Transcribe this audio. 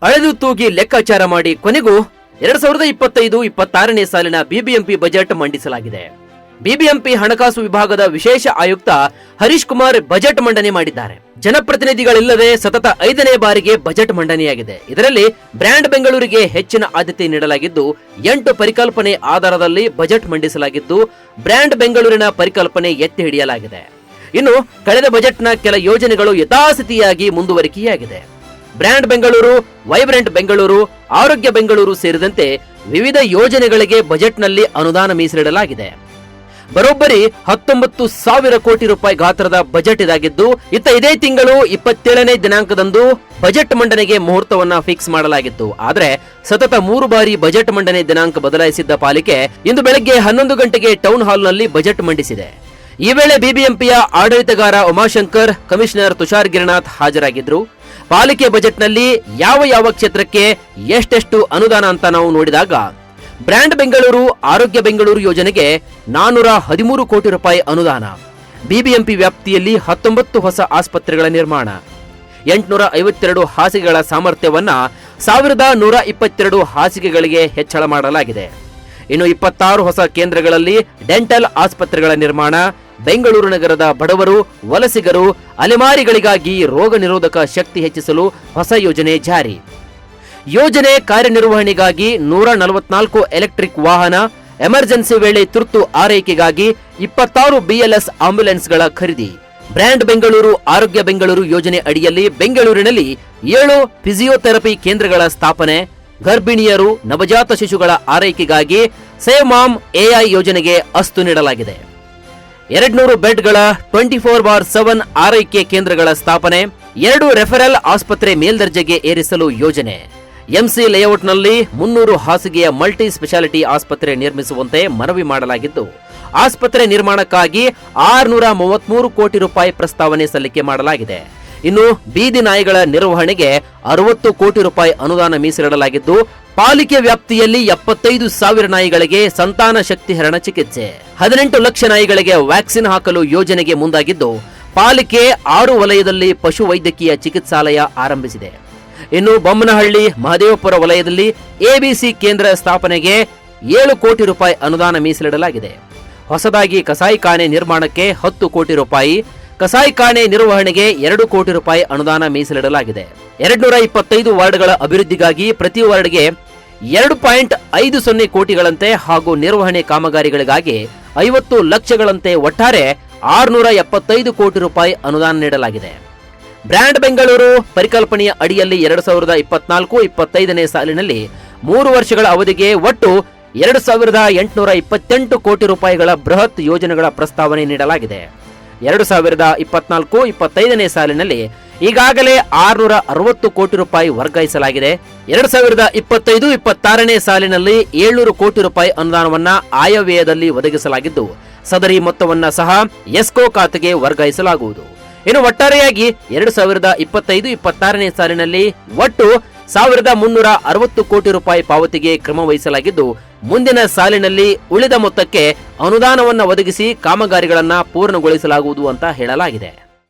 ಅಳೆದು ತೂಗಿ ಲೆಕ್ಕಾಚಾರ ಮಾಡಿ ಕೊನೆಗೂ 2025-26ನೇ ಸಾಲಿನ ಬಿಬಿಎಂಪಿ ಬಜೆಟ್ ಮಂಡಿಸಲಾಗಿದೆ. ಬಿಬಿಎಂಪಿ ಹಣಕಾಸು ವಿಭಾಗದ ವಿಶೇಷ ಆಯುಕ್ತ ಹರೀಶ್ ಕುಮಾರ್ ಬಜೆಟ್ ಮಂಡನೆ ಮಾಡಿದ್ದಾರೆ. ಜನಪ್ರತಿನಿಧಿಗಳಿಲ್ಲದೆ ಸತತ 5ನೇ ಬಾರಿಗೆ ಬಜೆಟ್ ಮಂಡನೆಯಾಗಿದೆ. ಇದರಲ್ಲಿ ಬ್ರ್ಯಾಂಡ್ ಬೆಂಗಳೂರಿಗೆ ಹೆಚ್ಚಿನ ಆದ್ಯತೆ ನೀಡಲಾಗಿದ್ದು 8 ಪರಿಕಲ್ಪನೆ ಆಧಾರದಲ್ಲಿ ಬಜೆಟ್ ಮಂಡಿಸಲಾಗಿದ್ದು ಬ್ರ್ಯಾಂಡ್ ಬೆಂಗಳೂರಿನ ಪರಿಕಲ್ಪನೆ ಎತ್ತಿ ಹಿಡಿಯಲಾಗಿದೆ. ಇನ್ನು ಕಳೆದ ಬಜೆಟ್ನ ಕೆಲ ಯೋಜನೆಗಳು ಯಥಾಸ್ಥಿತಿಯಾಗಿ ಮುಂದುವರಿಕೆಯಾಗಿದೆ. ಬ್ರ್ಯಾಂಡ್ ಬೆಂಗಳೂರು, ವೈಬ್ರೆಂಟ್ ಬೆಂಗಳೂರು, ಆರೋಗ್ಯ ಬೆಂಗಳೂರು ಸೇರಿದಂತೆ ವಿವಿಧ ಯೋಜನೆಗಳಿಗೆ ಬಜೆಟ್ನಲ್ಲಿ ಅನುದಾನ ಮೀಸಲಿಡಲಾಗಿದೆ. ಬರೋಬ್ಬರಿ 19,000 ಕೋಟಿ ರೂಪಾಯಿ ಗಾತ್ರದ ಬಜೆಟ್ ಇದಾಗಿದ್ದು ಇದೇ ತಿಂಗಳು 27ನೇ ದಿನಾಂಕದಂದು ಬಜೆಟ್ ಮಂಡನೆಗೆ ಮುಹೂರ್ತವನ್ನ ಫಿಕ್ಸ್ ಮಾಡಲಾಗಿತ್ತು. ಆದರೆ ಸತತ 3 ಬಾರಿ ಬಜೆಟ್ ಮಂಡನೆ ದಿನಾಂಕ ಬದಲಾಯಿಸಿದ್ದ ಪಾಲಿಕೆ ಇಂದು ಬೆಳಗ್ಗೆ 11 ಗಂಟೆಗೆ ಟೌನ್ ಹಾಲ್ನಲ್ಲಿ ಬಜೆಟ್ ಮಂಡಿಸಿದೆ. ಈ ವೇಳೆ ಬಿಬಿಎಂಪಿಯ ಆಡಳಿತಗಾರ ಉಮಾಶಂಕರ್, ಕಮಿಷನರ್ ತುಷಾರ್ ಗಿರಿನಾಥ್ ಹಾಜರಾಗಿದ್ರು. ಪಾಲಿಕೆ ಬಜೆಟ್ನಲ್ಲಿ ಯಾವ ಕ್ಷೇತ್ರಕ್ಕೆ ಎಷ್ಟೆಷ್ಟು ಅನುದಾನ ಅಂತ ನಾವು ನೋಡಿದಾಗ ಬ್ರ್ಯಾಂಡ್ ಬೆಂಗಳೂರು, ಆರೋಗ್ಯ ಬೆಂಗಳೂರು ಯೋಜನೆಗೆ 413 ಕೋಟಿ ರೂಪಾಯಿ ಅನುದಾನ, ಬಿಬಿಎಂಪಿ ವ್ಯಾಪ್ತಿಯಲ್ಲಿ 19 ಹೊಸ ಆಸ್ಪತ್ರೆಗಳ ನಿರ್ಮಾಣ, 852 ಹಾಸಿಗೆಗಳ ಸಾಮರ್ಥ್ಯವನ್ನ 1122 ಹಾಸಿಗೆಗಳಿಗೆ ಹೆಚ್ಚಳ ಮಾಡಲಾಗಿದೆ. ಇನ್ನು 26 ಹೊಸ ಕೇಂದ್ರಗಳಲ್ಲಿ ಡೆಂಟಲ್ ಆಸ್ಪತ್ರೆಗಳ ನಿರ್ಮಾಣ, ಬೆಂಗಳೂರು ನಗರದ ಬಡವರು, ವಲಸಿಗರು, ಅಲೆಮಾರಿಗಳಿಗಾಗಿ ರೋಗ ನಿರೋಧಕ ಶಕ್ತಿ ಹೆಚ್ಚಿಸಲು ಹೊಸ ಯೋಜನೆ ಜಾರಿ. ಯೋಜನೆ ಕಾರ್ಯನಿರ್ವಹಣೆಗಾಗಿ 144 ಎಲೆಕ್ಟ್ರಿಕ್ ವಾಹನ, ಎಮರ್ಜೆನ್ಸಿ ವೇಳೆ ತುರ್ತು ಆರೈಕೆಗಾಗಿ 26 BLS ಆಂಬ್ಯುಲೆನ್ಸ್ಗಳ ಖರೀದಿ. ಬ್ರ್ಯಾಂಡ್ ಬೆಂಗಳೂರು, ಆರೋಗ್ಯ ಬೆಂಗಳೂರು ಯೋಜನೆ ಅಡಿಯಲ್ಲಿ ಬೆಂಗಳೂರಿನಲ್ಲಿ 7 ಫಿಸಿಯೋಥೆರಪಿ ಕೇಂದ್ರಗಳ ಸ್ಥಾಪನೆ. ಗರ್ಭಿಣಿಯರು, ನವಜಾತ ಶಿಶುಗಳ ಆರೈಕೆಗಾಗಿ ಸೇವ್ ಮಾಮ್ AI ಯೋಜನೆಗೆ ಅಸ್ತು ನೀಡಲಾಗಿದೆ. 200 ಬೆಡ್ಗಳ 24/7 ಆರೈಕೆ ಕೇಂದ್ರಗಳ ಸ್ಥಾಪನೆ. 2 ರೆಫರಲ್ ಆಸ್ಪತ್ರೆ ಮೇಲ್ದರ್ಜೆಗೆ ಏರಿಸಲು ಯೋಜನೆ. ಎಂಸಿ ಲೇಔಟ್ನಲ್ಲಿ 300 ಹಾಸಿಗೆಯ ಮಲ್ಟಿ ಸ್ಪೆಷಾಲಿಟಿ ಆಸ್ಪತ್ರೆ ನಿರ್ಮಿಸುವಂತೆ ಮನವಿ ಮಾಡಲಾಗಿದ್ದು ಆಸ್ಪತ್ರೆ ನಿರ್ಮಾಣಕ್ಕಾಗಿ 633 ಕೋಟಿ ರೂಪಾಯಿ ಪ್ರಸ್ತಾವನೆ ಸಲ್ಲಿಕೆ ಮಾಡಲಾಗಿದೆ. ಇನ್ನು ಬೀದಿ ನಾಯಿಗಳ ನಿರ್ವಹಣೆಗೆ 60 ಕೋಟಿ ರೂಪಾಯಿ ಅನುದಾನ ಮೀಸಲಿಡಲಾಗಿದ್ದು ಪಾಲಿಕೆ ವ್ಯಾಪ್ತಿಯಲ್ಲಿ 75,000 ನಾಯಿಗಳಿಗೆ ಸಂತಾನ ಶಕ್ತಿ ಹರಣ ಚಿಕಿತ್ಸೆ, 18 ಲಕ್ಷ ನಾಯಿಗಳಿಗೆ ವ್ಯಾಕ್ಸಿನ್ ಹಾಕಲು ಯೋಜನೆಗೆ ಮುಂದಾಗಿದ್ದು ಪಾಲಿಕೆ 6 ವಲಯದಲ್ಲಿ ಪಶು ವೈದ್ಯಕೀಯ ಚಿಕಿತ್ಸಾಲಯ ಆರಂಭಿಸಿದೆ. ಇನ್ನು ಬೊಮ್ಮನಹಳ್ಳಿ, ಮಹದೇವಪುರ ವಲಯದಲ್ಲಿ ABC ಕೇಂದ್ರ ಸ್ಥಾಪನೆಗೆ 7 ಕೋಟಿ ರೂಪಾಯಿ ಅನುದಾನ ಮೀಸಲಿಡಲಾಗಿದೆ. ಹೊಸದಾಗಿ ಕಸಾಯಿಖಾನೆ ನಿರ್ಮಾಣಕ್ಕೆ 10 ಕೋಟಿ ರೂಪಾಯಿ, ಕಸಾಯಿಖಾನೆ ನಿರ್ವಹಣೆಗೆ 2 ಕೋಟಿ ರೂಪಾಯಿ ಅನುದಾನ ಮೀಸಲಿಡಲಾಗಿದೆ. 225 ವಾರ್ಡ್ಗಳ ಅಭಿವೃದ್ಧಿಗಾಗಿ ಪ್ರತಿ ವಾರ್ಡ್ಗೆ 2.50 ಕೋಟಿಗಳಂತೆ ಹಾಗೂ ನಿರ್ವಹಣೆ ಕಾಮಗಾರಿಗಳಿಗಾಗಿ 50 ಲಕ್ಷಗಳಂತೆ ಒಟ್ಟಾರೆ 675 ಕೋಟಿ ರೂಪಾಯಿ ಅನುದಾನ ನೀಡಲಾಗಿದೆ. ಬ್ರ್ಯಾಂಡ್ ಬೆಂಗಳೂರು ಪರಿಕಲ್ಪನೆಯ ಅಡಿಯಲ್ಲಿ 2024-25ನೇ ಸಾಲಿನಲ್ಲಿ 3 ವರ್ಷಗಳ ಅವಧಿಗೆ ಒಟ್ಟು 2,828 ಕೋಟಿ ರೂಪಾಯಿಗಳ ಬೃಹತ್ ಯೋಜನೆಗಳ ಪ್ರಸ್ತಾವನೆ ನೀಡಲಾಗಿದೆ. 2024-25ನೇ ಸಾಲಿನಲ್ಲಿ ಈಗಾಗಲೇ 660 ಕೋಟಿ ರೂಪಾಯಿ ವರ್ಗಾಯಿಸಲಾಗಿದೆ. 2025-26ನೇ ಸಾಲಿನಲ್ಲಿ 700 ಕೋಟಿ ರೂಪಾಯಿ ಅನುದಾನವನ್ನ ಆಯವ್ಯಯದಲ್ಲಿ ಒದಗಿಸಲಾಗಿದ್ದು ಸದರಿ ಮೊತ್ತವನ್ನ ಸಹ ಎಸ್ಕೋ ಖಾತೆಗೆ ವರ್ಗಾಯಿಸಲಾಗುವುದು. ಇನ್ನು ಒಟ್ಟಾರೆಯಾಗಿ 2025-26ನೇ ಸಾಲಿನಲ್ಲಿ ಒಟ್ಟು 1,360 ಕೋಟಿ ರೂಪಾಯಿ ಪಾವತಿಗೆ ಕ್ರಮ ವಹಿಸಲಾಗಿದ್ದು ಮುಂದಿನ ಸಾಲಿನಲ್ಲಿ ಉಳಿದ ಮೊತ್ತಕ್ಕೆ ಅನುದಾನವನ್ನು ಒದಗಿಸಿ ಕಾಮಗಾರಿಗಳನ್ನು ಪೂರ್ಣಗೊಳಿಸಲಾಗುವುದು ಅಂತ ಹೇಳಲಾಗಿದೆ.